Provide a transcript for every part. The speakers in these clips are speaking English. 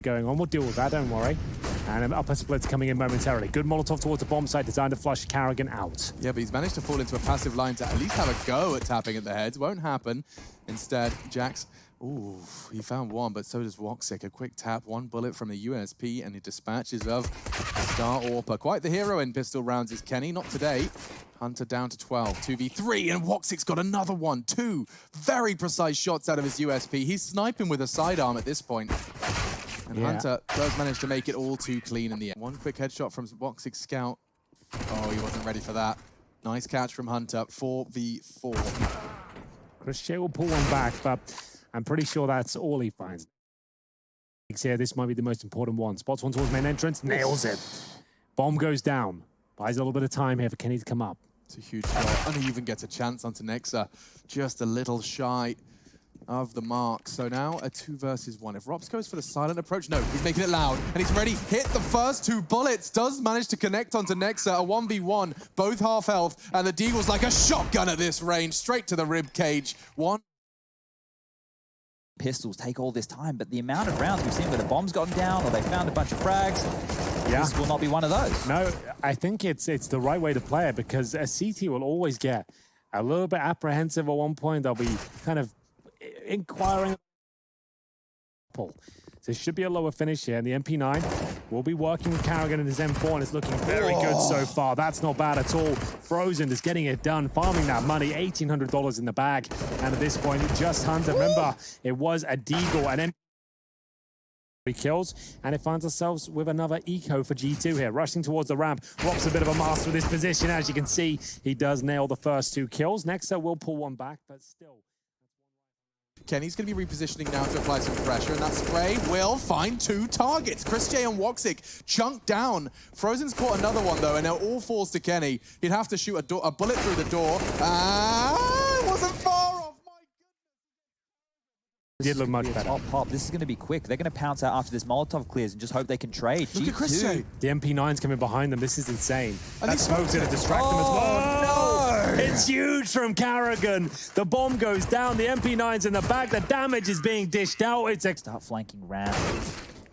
going on. We'll deal with that, don't worry. And upper split's coming in momentarily. Good Molotov towards the bomb site, designed to flush karrigan out. Yeah, but he's managed to fall into a passive line to at least have a go at tapping at the heads. Won't happen. Instead, Jax, ooh, he found one, but so does woxic. A quick tap, one bullet from the USP, and he dispatches of Star Orpa. Quite the hero in pistol rounds is Kenny, not today. Hunter down to 12, 2v3, and woxic's got another one. Two very precise shots out of his USP. He's sniping with a sidearm at this point. And Hunter does manage to make it all too clean in the end. One quick headshot from woxic's scout. Oh, he wasn't ready for that. Nice catch from Hunter, 4v4. chris will pull one back, but I'm pretty sure that's all he finds. Here, this might be the most important one. Spots one towards main entrance, nails it. Bomb goes down. Buys a little bit of time here for Kenny to come up. It's a huge shot, and he even gets a chance onto Nexa. Just a little shy of the mark. So now a 2 versus 1. If Rops goes for the silent approach, no, he's making it loud, and he's ready. Hit the first 2 bullets, does manage to connect onto Nexa, a 1v1, both half health, and the Deagle's like a shotgun at this range, straight to the rib cage. One. Pistols take all this time, but the amount of rounds we've seen where the bomb's gotten down or they found a bunch of frags, this will not be one of those. No, I think it's the right way to play it, because a CT will always get a little bit apprehensive at one point. They'll be kind of inquiring. So it should be a lower finish here, and the MP9 will be working with karrigan and his M4, and it's looking very good so far. That's not bad at all. Frozen is getting it done, farming that money, $1,800 in the bag. And at this point, just Hunter. Remember, it was a Deagle, and then 3 kills, and it finds ourselves with another eco for G2 here, rushing towards the ramp. Rock's a bit of a master with this position. As you can see, he does nail the first 2 kills. Next, will pull one back, but still. Kenny's going to be repositioning now to apply some pressure, and that spray will find 2 targets. chrisj and woxic chunked down. Frozen's caught another one, though, and it all falls to Kenny. He'd have to shoot a bullet through the door. It wasn't far off. My goodness. Did look much better. Pop. This is going to be quick. They're going to pounce out after this Molotov clears and just hope they can trade. Look at chrisj. The MP9's coming behind them. This is insane. And that smoke's going to distract them as well. No! It's huge from karrigan. The bomb goes down. The MP9's in the back. The damage is being dished out. It's a start flanking ramp.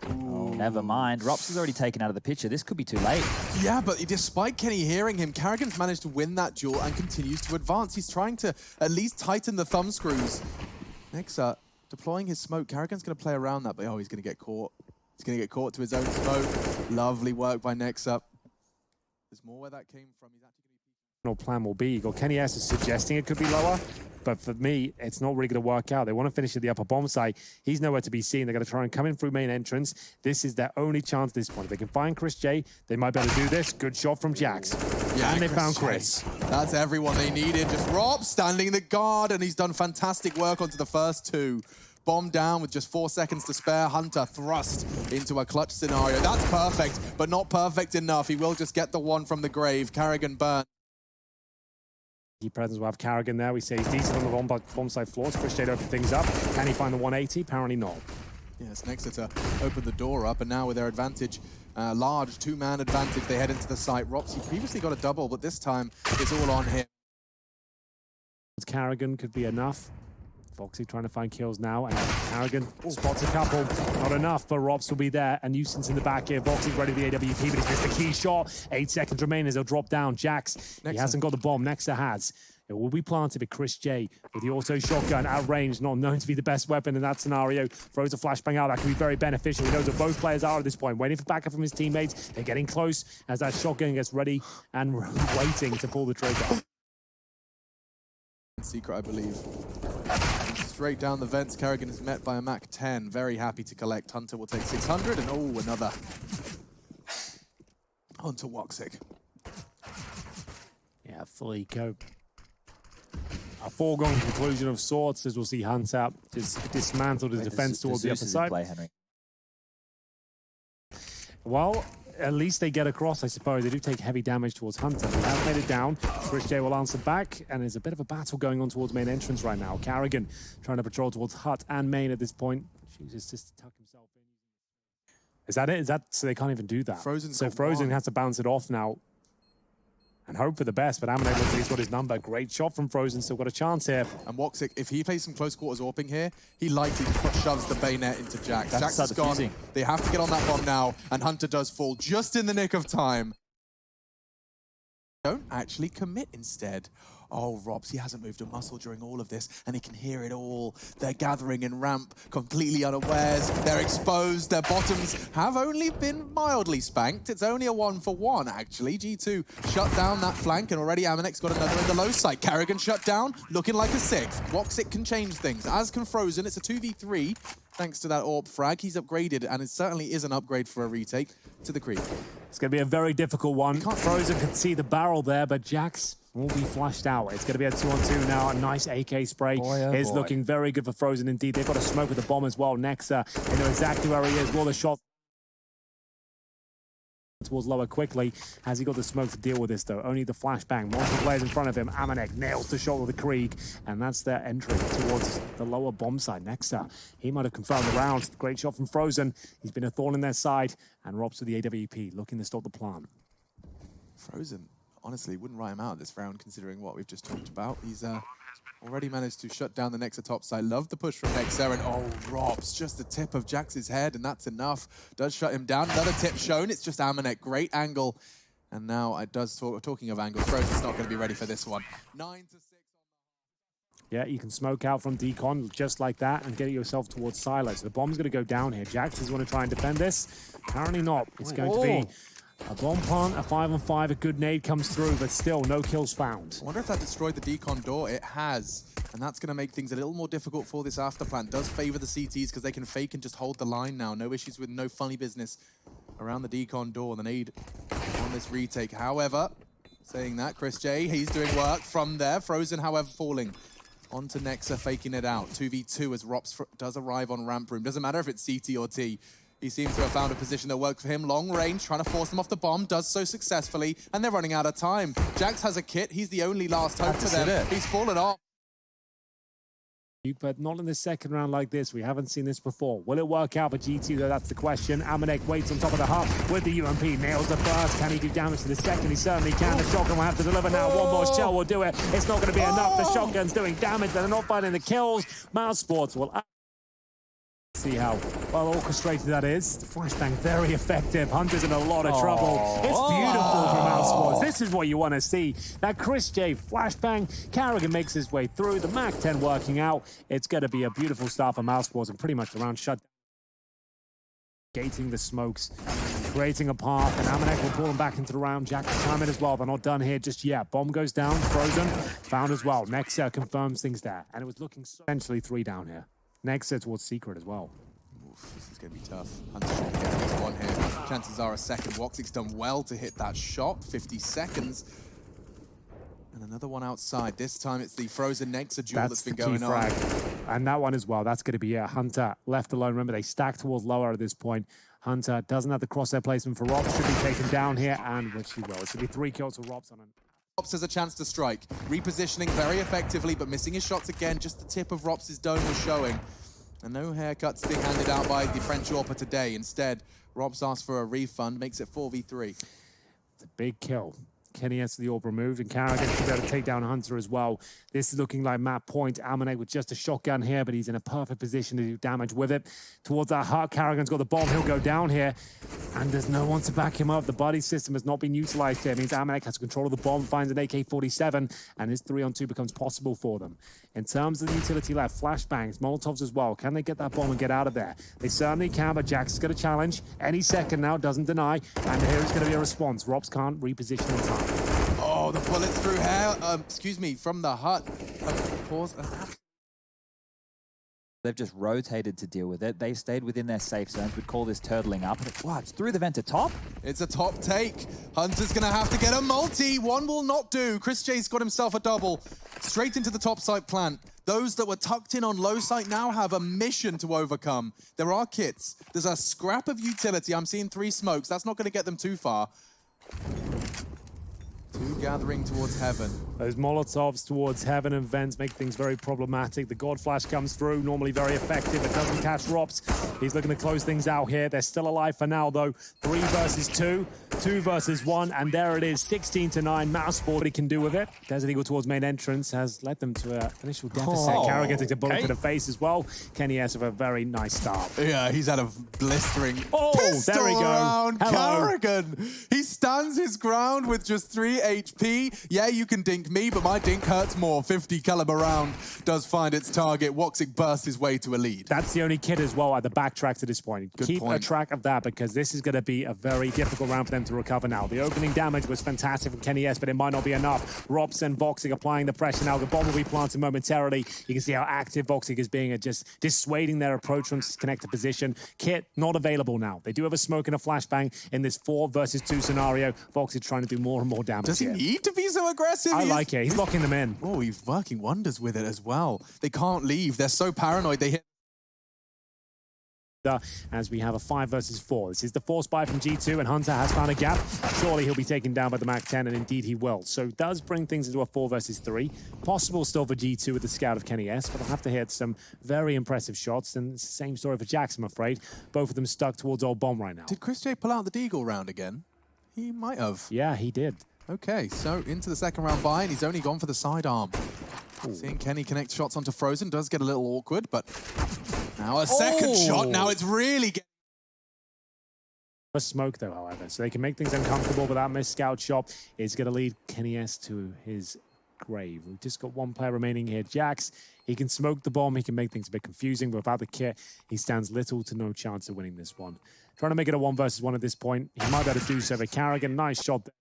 Oh, never mind. Rops is already taken out of the picture. This could be too late. Yeah, but despite Kenny hearing him, karrigan's managed to win that duel and continues to advance. He's trying to at least tighten the thumb screws. Nexa deploying his smoke. karrigan's going to play around that, but oh, he's going to get caught. He's going to get caught to his own smoke. Lovely work by Nexa. There's more where that came from. He's actually plan will be. You got Kenny S is suggesting it could be lower, but for me, it's not really going to work out. They want to finish at the upper bomb site. He's nowhere to be seen. They're going to try and come in through main entrance. This is their only chance at this point. If they can find chrisj, they might be able to do this. Good shot from Jax. Yeah, and they found Chris. That's everyone they needed. Just Rob standing the guard, and he's done fantastic work onto the first 2. Bomb down with just 4 seconds to spare. Hunter thrust into a clutch scenario. That's perfect, but not perfect enough. He will just get the one from the grave. karrigan burn. Key presence will have karrigan there. We say he's decent on the bomb side floors. chrisj open things up. Can he find the 180? Apparently not. Yes, Nexa to open the door up, and now with their advantage, large 2-man advantage, they head into the site. Roxy previously got a double, but this time it's all on him. karrigan could be enough. Foxy trying to find kills now, and karrigan spots a couple. Not enough, but Rops will be there. A nuisance in the back here. Foxy's ready for the AWP, but he's missed the key shot. 8 seconds remain as he'll drop down. Jax, he hasn't got the bomb. Nexa has. It will be planted, but chrisj with the auto shotgun at range, not known to be the best weapon in that scenario. Throws a flashbang out. That can be very beneficial. He knows that both players are at this point, waiting for backup from his teammates. They're getting close as that shotgun gets ready and waiting to pull the trigger. Secret, I believe. Straight down the vents, karrigan is met by a Mac 10. Very happy to collect. Hunter will take 600, and oh, another. Onto woxic. Yeah, full eco. A foregone conclusion of sorts, as we'll see Hunter just dismantled his defense towards the upper side. Well, at least they get across, I suppose. They do take heavy damage towards Hunter. They have made it down. chrisj will answer back, and there's a bit of a battle going on towards main entrance right now. karrigan trying to patrol towards hut and main at this point. Chooses just to tuck himself in. Is that it? Is that so they can't even do that? Frozen's so Frozen has to bounce it off now. and hope for the best, but Amine looks like he's got his number. Great shot from Frozen, still got a chance here. And woxic, if he plays some close quarters AWPing here, he likely shoves the bayonet into Jax. Jax is gone. Defusing. They have to get on that bomb now, and Hunter does fall just in the nick of time. Don't actually commit instead. Oh, Robs, he hasn't moved a muscle during all of this, and he can hear it all. They're gathering in ramp, completely unawares. They're exposed. Their bottoms have only been mildly spanked. It's only a 1-for-1, actually. G2 shut down that flank, and already Aminek's got another in the low side. Karrigan shut down, looking like a 6th. woxic can change things, as can Frozen. It's a 2v3, thanks to that AWP frag. He's upgraded, and it certainly is an upgrade for a retake to the creep. It's going to be a very difficult one. Frozen can see the barrel there, but Jax will be flushed out. It's going to be a 2-on-2 now. A nice AK spray is looking very good for Frozen indeed. They've got a smoke with the bomb as well. Nexa, they know exactly where he is. Will the shot towards lower quickly? Has he got the smoke to deal with this though? Only the flashbang. Multiple players in front of him. Aminek nails the shot with the Krieg, and that's their entry towards the lower bomb side. Nexa, he might have confirmed the round. Great shot from Frozen. He's been a thorn in their side, and Robs with the AWP looking to stop the plan. Frozen, honestly, wouldn't write him out this round considering what we've just talked about. He's already managed to shut down the Nexa top side. Love the push from Nexa, and oh, Robs, just the tip of Jax's head, and that's enough. Does shut him down. Another tip shown. It's just Aminek. Great angle. And now it does talking of angles. Frozen's not going to be ready for this one. 9-6. Yeah, you can smoke out from Decon just like that and get yourself towards Silo. So the bomb's going to go down here. Jax does want to try and defend this. Apparently not. It's going to be a bomb plant, a 5-on-5, a good nade comes through, but still no kills found. I wonder if that destroyed the decon door. It has, and that's going to make things a little more difficult for this after plant. Does favor the CTs because they can fake and just hold the line now. No issues with no funny business around the decon door. The nade on this retake. However, saying that, Chris J, he's doing work from there. Frozen, however, falling onto Nexa, faking it out. 2v2 as Rops does arrive on ramp room. Doesn't matter if it's CT or T. He seems to have found a position that works for him. Long range, trying to force them off the bomb, does so successfully, and they're running out of time. Jax has a kit. He's the only last hope for them. He's fallen off. But not in the second round like this. We haven't seen this before. Will it work out for G2 though? That's the question. Aminek waits on top of the hub with the UMP. Nails the first. Can he do damage to the second? He certainly can. The shotgun will have to deliver now. One more shell will do it. It's not going to be enough. The shotgun's doing damage, but they're not finding the kills. Mousesports will see how well orchestrated that is. The flashbang very effective. Hunter's in a lot of trouble. It's beautiful from Mousesports. This is what you want to see. That Chris J flashbang. Karrigan makes his way through. The Mac 10 working out. It's going to be a beautiful start for Mousesports, and pretty much the round shut. Gating the smokes, creating a path, and Aminek will pull them back into the round. Jack will chime in as well. They're not done here just yet. Bomb goes down. Frozen found as well. Nexa confirms things there, and it was looking essentially 3 down here. Nexa towards Secret as well. Oof, this is going to be tough. Hunter should get at least one here. Chances are a second. woxic's done well to hit that shot. 50 seconds. And another one outside. This time it's the Frozen Nexa duel that's been going on. And that one as well. That's going to be Hunter left alone. Remember, they stack towards lower at this point. Hunter doesn't have the crosshair placement for Robs. Should be taken down here, and which he will. It should be 3 kills for Robs on an... Rops has a chance to strike. Repositioning very effectively, but missing his shots again. Just the tip of Rops' dome was showing. And no haircuts being handed out by the French AWPer today. Instead, Robs asks for a refund, makes it 4v3. It's a big kill. Kenny has the AWP removed, and Karrigan should be able to take down Hunter as well. This is looking like map point. Aminek with just a shotgun here, but he's in a perfect position to do damage with it. Towards that hut, Karrigan's got the bomb. He'll go down here, and there's no one to back him up. The body system has not been utilized here. It means Aminek has control of the bomb, finds an AK-47, and his 3-on-2 becomes possible for them. In terms of the utility left, flashbangs, Molotovs as well. Can they get that bomb and get out of there? They certainly can, but Jax is going to challenge. Any second now, doesn't deny. And here is going to be a response. Robs can't reposition in time. Oh, the bullet through hair, excuse me, from the hut. Pause. They've just rotated to deal with it. They stayed within their safe zones. We'd call this turtling up. Wow, it's through the vent to top. It's a top take. Hunter's going to have to get a multi. One will not do. Chris J's got himself a double. Straight into the top site plant. Those that were tucked in on low site now have a mission to overcome. There are kits. There's a scrap of utility. I'm seeing 3 smokes. That's not going to get them too far. Two gathering towards heaven. Those Molotovs towards heaven and vents make things very problematic. The God Flash comes through, normally very effective. It doesn't catch Rops. He's looking to close things out here. They're still alive for now, though. 3 versus 2, 2 versus 1, and there it is, 16-9. Mousesports, what he can do with it. Desert Eagle towards main entrance has led them to an initial deficit. Carragher takes a bullet to the face as well. Kenny S with a very nice start. Yeah, he's had a blistering there we go. Round. Hello. Carragher, he stands his ground with just 3 HP. Yeah, you can dink me, but my dink hurts more. 50 caliber round does find its target. Woxic bursts his way to a lead. That's the only kid as well at the backtrack to this point. Good Keep point. a track of that because this is going to be a very difficult round for them to recover now. The opening damage was fantastic from Kenny S, but it might not be enough. Robs and Voxic applying the pressure now. The bomb will be planted momentarily. You can see how active Voxic is being at just dissuading their approach from connected position. Kit not available now. They do have a smoke and a flashbang in this 4 versus 2 scenario. Voxic trying to do more and more damage. Does he need to be so aggressive? I like it. He's locking them in. Oh, he's working wonders with it as well. They can't leave. They're so paranoid. They hit. As we have a 5 versus 4. This is the force buy from G2, and Hunter has found a gap. Surely he'll be taken down by the Mac 10, and indeed he will. So it does bring things into a 4 versus 3. Possible still for G2 with the scout of Kenny S, but they'll have to hit some very impressive shots, and it's the same story for Jax, I'm afraid. Both of them stuck towards old bomb right now. Did Chris J pull out the Deagle round again? He might have. Yeah, he did. Okay, so into the second round buy, and he's only gone for the sidearm. Seeing Kenny connect shots onto Frozen does get a little awkward, but now a second shot. Now it's really getting... A smoke though, however, so they can make things uncomfortable, but that missed scout shot is going to lead Kenny S to his grave. We've just got 1 player remaining here. Jax, he can smoke the bomb, he can make things a bit confusing, but without the kit, he stands little to no chance of winning this one. Trying to make it a 1 versus 1 at this point. He might be able to do so, but Carragher, nice shot there.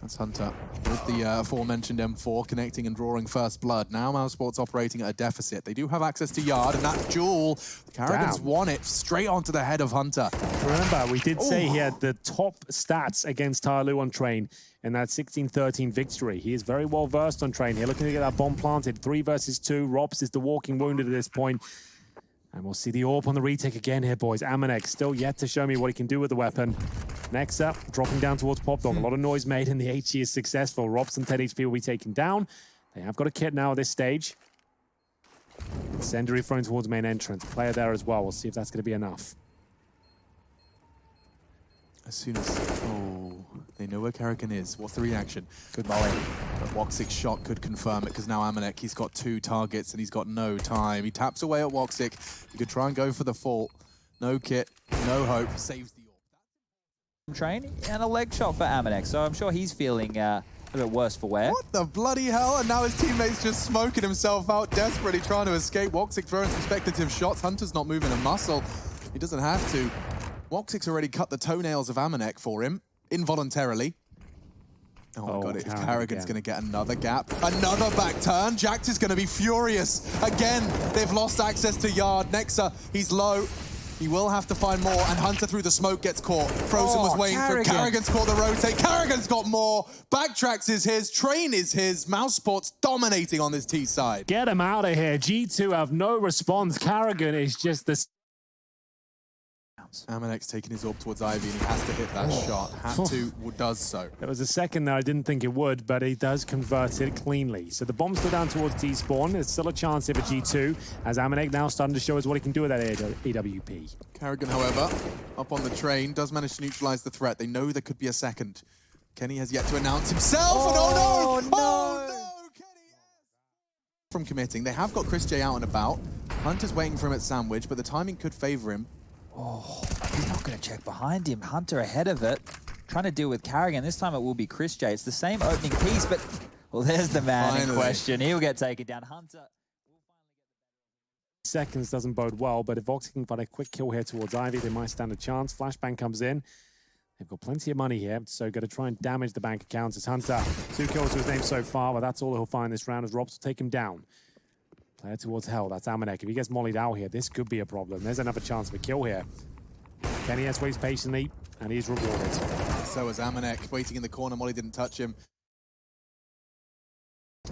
That's Hunter with the aforementioned M4 connecting and drawing first blood. Now Mousesports operating at a deficit. They do have access to Yard, and that duel, Carragher's won it straight onto the head of Hunter. Remember, we did say he had the top stats against Tyloo on Train in that 16-13 victory. He is very well versed on Train here, looking to get that bomb planted. 3 versus 2. Robs is the walking wounded at this point. And we'll see the AWP on the retake again here, boys. Amanek still yet to show me what he can do with the weapon. Next up, dropping down towards Pop Dog. A lot of noise made, and the HE is successful. Robson 10 HP will be taken down. They have got a kit now at this stage. Incendiary thrown towards main entrance. Player there as well. We'll see if that's going to be enough. As soon as... Oh, they know where Carragher is. What's the reaction? Good molly. But Woxic's shot could confirm it, because now Amanek, he's got 2 targets and he's got no time. He taps away at Woxic. He could try and go for the fault. No kit, no hope. Saves the AWP. Train and a leg shot for Amanek, so I'm sure he's feeling a bit worse for wear. What the bloody hell? And now his teammate's just smoking himself out, desperately trying to escape. Woxic throwing some speculative shots. Hunter's not moving a muscle. He doesn't have to. Woxic's already cut the toenails of Amanek for him, involuntarily. Oh my god, if Carragher's going to get another gap, another back turn, Jax is going to be furious. Again, they've lost access to Yard. Nexa, he's low. He will have to find more, and Hunter through the smoke gets caught. Frozen was waiting for him. Carragher's caught the rotate. Carragher's got more. Backtracks is his. Train is his. Mousesports dominating on this T side. Get him out of here. G2 have no response. Carragher is just the... Amanek's taking his AWP towards Ivy, and he has to hit that shot. Had to, does so. There was a second there I didn't think it would, but he does convert it cleanly. So the bomb's still down towards T-spawn. There's still a chance here for G2, as Amanek now starting to show us what he can do with that AWP. Carragher, however, up on the train, does manage to neutralize the threat. They know there could be a second. Kenny has yet to announce himself, and oh no! Kenny from committing. They have got Chris J out and about. Hunter's waiting for him at Sandwich, but the timing could favor him. Oh, he's not going to check behind him. Hunter ahead of it, trying to deal with Carragher. This time it will be Chris J. It's the same opening piece, but well, there's the man in question. He'll get taken down. Hunter. Seconds doesn't bode well, but if Voxic can find a quick kill here towards Ivy, they might stand a chance. Flashbang comes in. They've got plenty of money here, so got to try and damage the bank accounts. As Hunter, 2 kills to his name so far, but that's all he'll find this round as Robs will take him down. Player towards Hell, that's Amanek. If he gets mollied out here, this could be a problem. There's another chance of a kill here. Kenny S waits patiently, and he's rewarded. So is Amanek, waiting in the corner. Molly didn't touch him.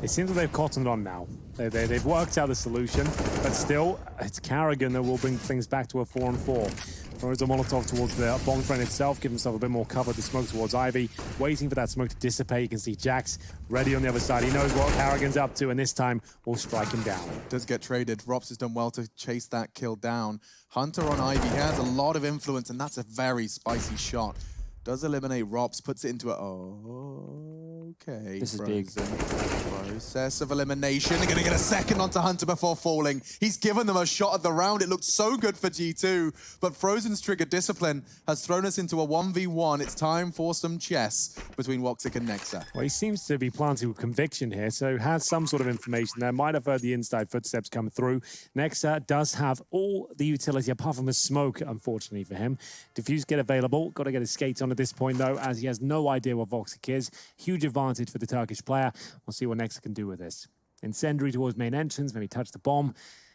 It seems like they've cottoned on now. They've worked out the solution, but still, it's Karrigan that will bring things back to a 4-on-4. Throws a Molotov towards the bomb front itself, give himself a bit more cover, the smoke towards Ivy, waiting for that smoke to dissipate. You can see Jax ready on the other side. He knows what Karrigan's up to, and this time will strike him down. Does get traded. Rops has done well to chase that kill down. Hunter on Ivy, he has a lot of influence, and that's a very spicy shot. Does eliminate Rops, puts it into a... Oh, okay. This is big. Process of elimination. They're going to get a second onto Hunter before falling. He's given them a shot at the round. It looked so good for G2, but Frozen's trigger discipline has thrown us into a 1v1. It's time for some chess between Woxic and Nexa. Well, he seems to be planting with conviction here, so has some sort of information there. Might have heard the inside footsteps come through. Nexa does have all the utility apart from a smoke, unfortunately for him. Diffuse get available. Got to get his skates on at this point, though, as he has no idea what Woxic is. Huge advantage for the Turkish player. We'll see what Nexa can do with this. Incendiary towards main entrance, maybe touch the bomb.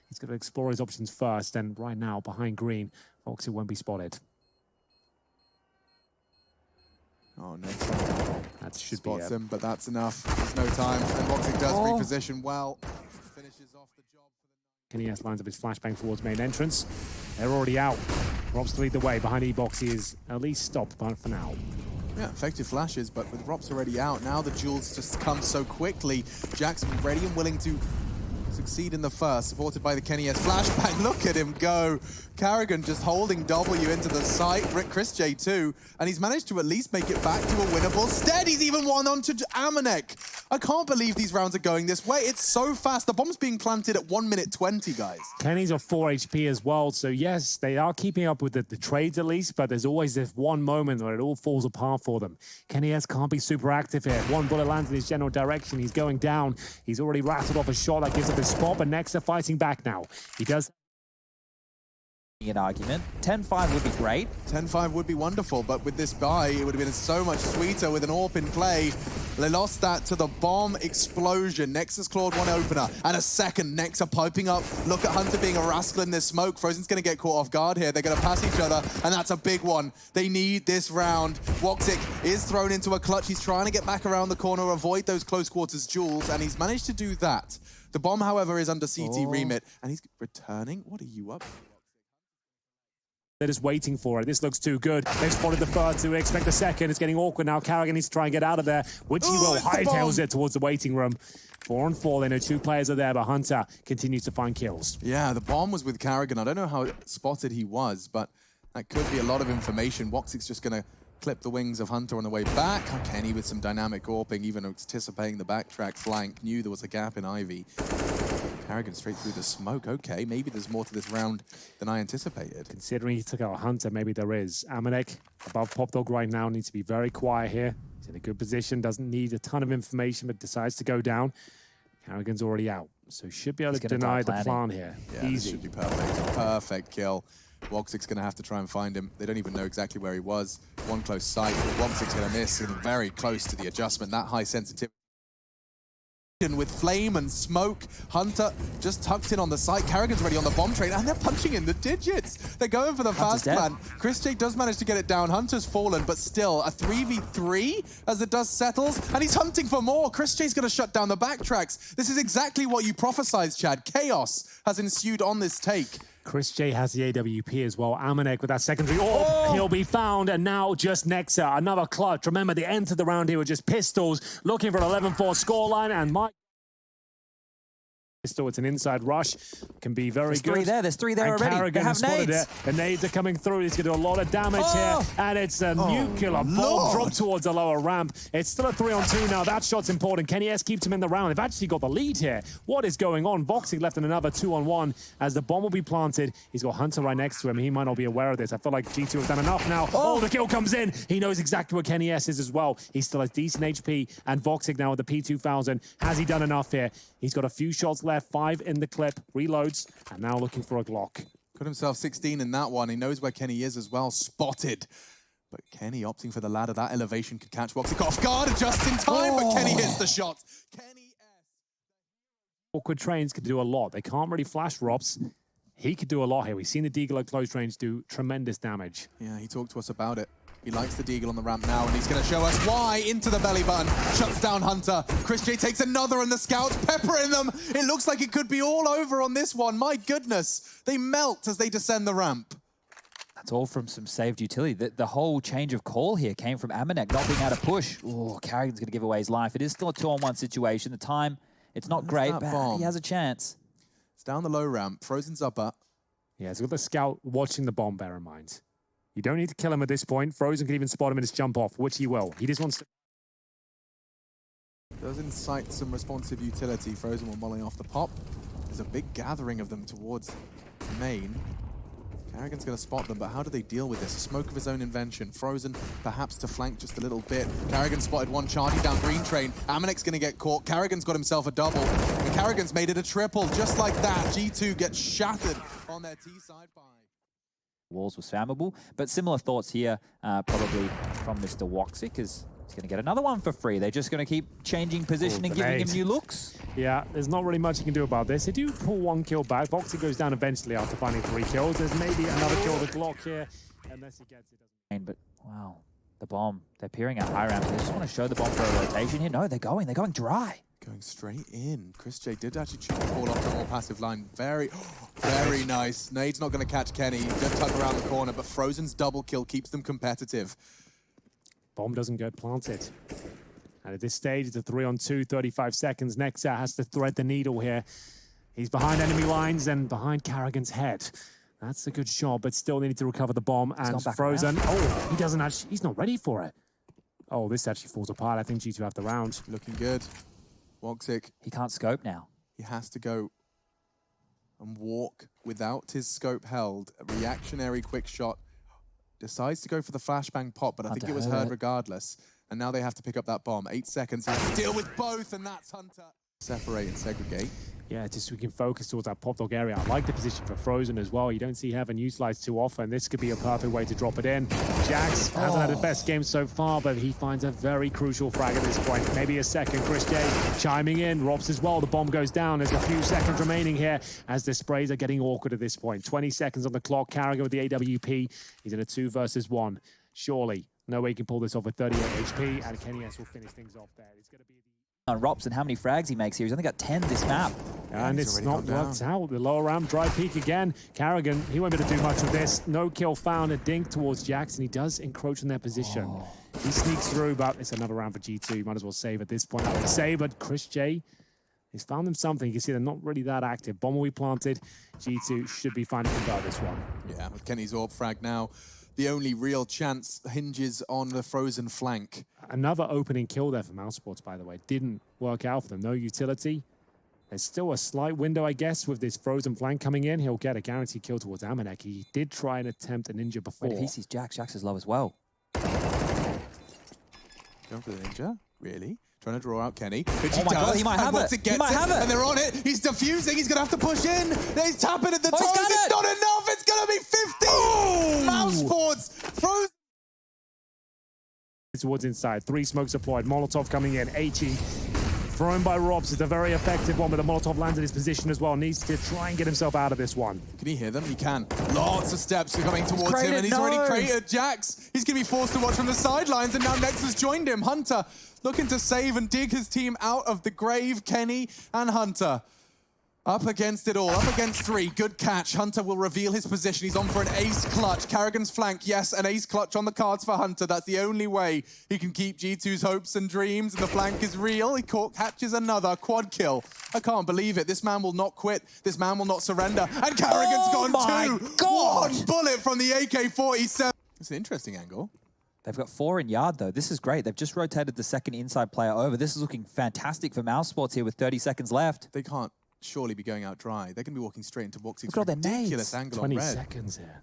He's got to explore his options first, and right now, behind green, Woxic won't be spotted. Oh, Nexa. That should spots be him, but that's enough. There's no time, and Woxic does reposition well. Finishes off the job. NES lines up his flashbang towards main entrance. They're already out. Robs to lead the way. Behind E-Box, he is at least stopped for now. Yeah, effective flashes, but with Rops already out, now the duels just come so quickly. Jack's ready and willing to succeed in the first, supported by the KennyS flashbang. Look at him go. Karrigan just holding W into the site. ChrisJ too, and he's managed to at least make it back to a winnable stead. He's even won onto Amanek. I can't believe these rounds are going this way. It's so fast. The bomb's being planted at 1 minute 20, guys. Kenny's on 4 HP as well, so yes, they are keeping up with the trades at least, but there's always this one moment where it all falls apart for them. KennyS can't be super active here. One bullet lands in his general direction. He's going down. He's already rattled off a shot that gives up his spot, but Nexa fighting back now. He does... An argument. 10-5 would be great. 10-5 would be wonderful, but with this buy, it would have been so much sweeter with an AWP in play. They lost that to the bomb explosion. Nexa's clawed one opener, and a second. Nexa piping up. Look at Hunter being a rascal in this smoke. Frozen's going to get caught off guard here. They're going to pass each other, and that's a big one. They need this round. Woxic is thrown into a clutch. He's trying to get back around the corner, avoid those close quarters duels, and he's managed to do that. The bomb, however, is under CT remit, and he's returning. What are you up to? They're just waiting for it. This looks too good. They've spotted the first, we expect the second. It's getting awkward now. Karrigan needs to try and get out of there, which he will. Hightails it towards the waiting room. 4 on 4. They know 2 players are there, but Hunter continues to find kills. Yeah, the bomb was with Karrigan. I don't know how spotted he was, but that could be a lot of information. Woxic's just going to clip the wings of Hunter on the way back. Kenny with some dynamic AWPing, even anticipating the backtrack flank. Knew there was a gap in Ivy. Karrigan straight through the smoke. Okay, maybe there's more to this round than I anticipated. Considering he took out Hunter, maybe there is. Amanek above Pop Dog right now, needs to be very quiet here. He's in a good position, doesn't need a ton of information, but decides to go down. Karrigan's already out, so should be able to deny the plan here. Yeah, easy. This should be perfect. Perfect kill. Woxic's going to have to try and find him. They don't even know exactly where he was. One close sight. Woxic's going to miss, and very close to the adjustment. That high sensitivity. With flame and smoke, Hunter just tucked in on the site. Karrigan's ready on the bomb train, and they're punching in the digits. They're going for the fast plan. ChrisJ does manage to get it down. Hunter's fallen, but still a 3v3 as the dust settles, and he's hunting for more. ChrisJ's going to shut down the backtracks. This is exactly what you prophesized, Chad. Chaos has ensued on this take. ChrisJ has the AWP as well. Amanek with that secondary AWP. He'll be found, and now just Nexa. Another clutch. Remember, they entered the round here with just pistols, looking for an 11-4 scoreline, and Mike... Pistol, it's an inside rush. Can be very good. There's three there already. Karrigan they have spotted nades. It. The nades are coming through. He's going to do a lot of damage here. And it's a nuclear bomb drop towards the lower ramp. It's still a 3-on-2 now. That shot's important. KennyS keeps him in the round. They've actually got the lead here. What is going on? Voxic left in another 2-on-1 as the bomb will be planted. He's got Hunter right next to him. He might not be aware of this. I feel like G2 have done enough now. Oh, the kill comes in. He knows exactly what KennyS is as well. He still has decent HP. And Voxic now with the P2000. Has he done enough here? He's got a few shots left. 5 in the clip, reloads, and now looking for a Glock. Got himself 16 in that one. He knows where Kenny is as well, spotted. But Kenny opting for the ladder. That elevation could catch Woxic off guard just in time, but Kenny hits the shot. Kenny S. Awkward trains could do a lot. They can't really flash Robs. He could do a lot here. We've seen the Deagle at close range do tremendous damage. Yeah, he talked to us about it. He likes the deagle on the ramp now, and he's going to show us why. Into the belly button, shuts down Hunter. chrisj takes another, and the scouts peppering them. It looks like it could be all over on this one. My goodness, they melt as they descend the ramp. That's all from some saved utility. The whole change of call here came from Amanek not being able to push. Oh, Carrigan's going to give away his life. It is still a 2-on-1 situation. The time, it's not great, but he has a chance. It's down the low ramp. Frozen's upper. Yeah, he's got the scout watching the bomb, bear in mind. You don't need to kill him at this point. Frozen can even spot him in his jump off, which he will. He just wants to... Does incite some responsive utility. Frozen will molly off the pop. There's a big gathering of them towards main. Carrigan's going to spot them, but how do they deal with this? A smoke of his own invention. Frozen perhaps to flank just a little bit. Carrigan spotted one, charging down green train. Amanek's going to get caught. Carrigan's got himself a double. And Carrigan's made it a triple. Just like that, G2 gets shattered on their T side by... Walls was spammable, but similar thoughts here probably from Mr. Woxic, as he's going to get another one for free. They're just going to keep changing position and giving him new looks. Yeah, there's not really much you can do about this. They do pull one kill back. Woxic goes down eventually after finding 3 kills. There's maybe another kill to Glock here, unless he gets it. But wow, the bomb. They're peering at high ramp. They just want to show the bomb for a rotation here. No, they're going dry. Going straight in. chrisj did actually choose to call off the more passive line. Very, very nice. Nade's not going to catch Kenny. Just tuck around the corner, but Frozen's double kill keeps them competitive. Bomb doesn't get planted. And at this stage, it's a 3-on-2, 35 seconds. Nexa has to thread the needle here. He's behind enemy lines and behind Carrigan's head. That's a good shot, but still they need to recover the bomb. And Frozen, oh, he doesn't actually, he's not ready for it. Oh, this actually falls apart. I think G2 have the round. Looking good. Woxic. He can't scope now. He has to go and walk without his scope held. A reactionary quick shot. Decides to go for the flashbang pop, but I think it was heard regardless. And now they have to pick up that bomb. 8 seconds. He has to deal with both, and that's Hunter. Separate and segregate. Yeah, just so we can focus towards that pop dog area. I like the position for Frozen as well. You don't see Heaven utilized too often. This could be a perfect way to drop it in. Jax hasn't had the best game so far, but he finds a very crucial frag at this point. Maybe a second. chrisj chiming in. Robs as well. The bomb goes down. There's a few seconds remaining here as the sprays are getting awkward at this point. 20 seconds on the clock. Carrigan with the AWP. He's in a 2 versus 1. Surely, no way he can pull this off with 38 HP, and Kenny S will finish things off there. It's going to be on Rops and how many frags he makes here. He's only got 10 this map. And it's not worked out. The lower ramp, dry peak again. Carrigan, he won't be able to do much with this. No kill found. A dink towards Jackson. He does encroach on their position. He sneaks through, but it's another round for G2. You might as well save at this point, I would say. But chrisj, he's found them something. You can see they're not really that active. Bomb will be planted. G2 should be fine to convert this one. Yeah, with Kenny's orb frag now, the only real chance hinges on the Frozen flank. Another opening kill there for Mousesports, by the way. Didn't work out for them. No utility. There's still a slight window, I guess, with this Frozen flank coming in. He'll get a guaranteed kill towards Amanek. He did try and attempt a ninja before. Wait, if he sees Jax, Jax is low as well. Going for the ninja? Really? Trying to draw out Kenny. Oh my God, he might have it. He might have it. And they're on it. He's defusing. He's going to have to push in. He's tapping at the toes. It's not enough. It's going to be 50. Mousesports. Frozen. Towards inside. 3 smokes deployed. Molotov coming in. 80. Thrown by Robs. It's a very effective one, but the Molotov lands in his position as well. Needs to try and get himself out of this one. Can he hear them? He can. Lots of steps are coming towards him, and he's already cratered Jax. He's going to be forced to watch from the sidelines, and now Nexus joined him. Hunter looking to save and dig his team out of the grave. Kenny and Hunter up against it all, up against 3. Good catch. Hunter will reveal his position. He's on for an ace clutch. Carrigan's flank, yes, an ace clutch on the cards for Hunter. That's the only way he can keep G2's hopes and dreams, and the flank is real. He catches another quad kill. I can't believe it. This man will not quit. This man will not surrender. And Carrigan's gone 2. God. 1 bullet from the AK-47. It's an interesting angle. They've got 4 in yard, though. This is great. They've just rotated the second inside player over. This is looking fantastic for Mousesports here with 30 seconds left. They can't surely be going out dry. They're going to be walking straight into Woxic's ridiculous ridiculous angle on red. 20 seconds here.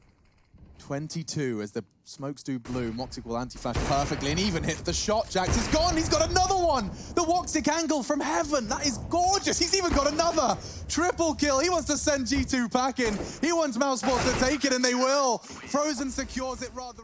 22 as the smokes do blue. Woxic will anti-flash perfectly and even hit the shot. Jax is gone. He's got another one. The Woxic angle from heaven. That is gorgeous. He's even got another triple kill. He wants to send G2 packing. He wants Mousesports to take it, and they will. Frozen secures it rather.